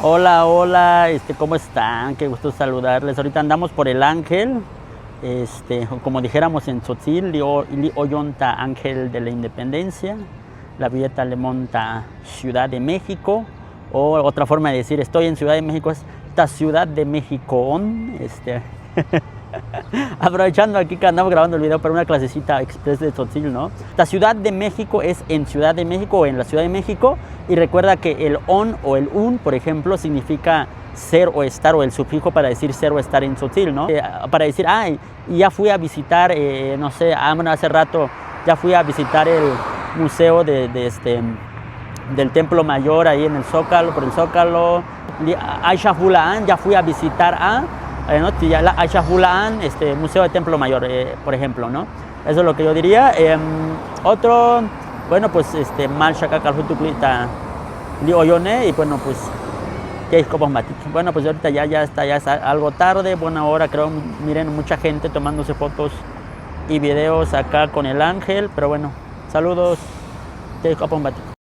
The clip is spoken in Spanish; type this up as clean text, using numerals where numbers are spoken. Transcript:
Hola, hola, ¿cómo están? Qué gusto saludarles. Ahorita andamos por el Ángel, como dijéramos en Tzotzil, Li Oyonta Ángel de la Independencia, la Villeta Le Monta Ciudad de México, o otra forma de decir estoy en Ciudad de México es Ta Ciudad de México. Aprovechando aquí que andamos grabando el video para una clasecita express de Tzotzil, ¿no? La Ciudad de México es en Ciudad de México o en la Ciudad de México, y recuerda que el on o el un, por ejemplo, significa ser o estar, o el sufijo para decir ser o estar en Tzotzil, ¿no? Para decir, ay, ya fui a visitar, no sé, bueno, hace rato ya fui a visitar el museo del Templo Mayor ahí en el Zócalo, por el Zócalo. Aisha Hulaan, ya fui a visitar ¿no? Aisha Hulaan, Museo de Templo Mayor, por ejemplo, ¿no? Eso es lo que yo diría. Otro, bueno, pues, Mal Shakakalhutuklita Li Oyone, y bueno, pues, bueno, pues ahorita ya es algo tarde, buena hora, creo, miren, mucha gente tomándose fotos y videos acá con el Ángel, pero bueno, saludos.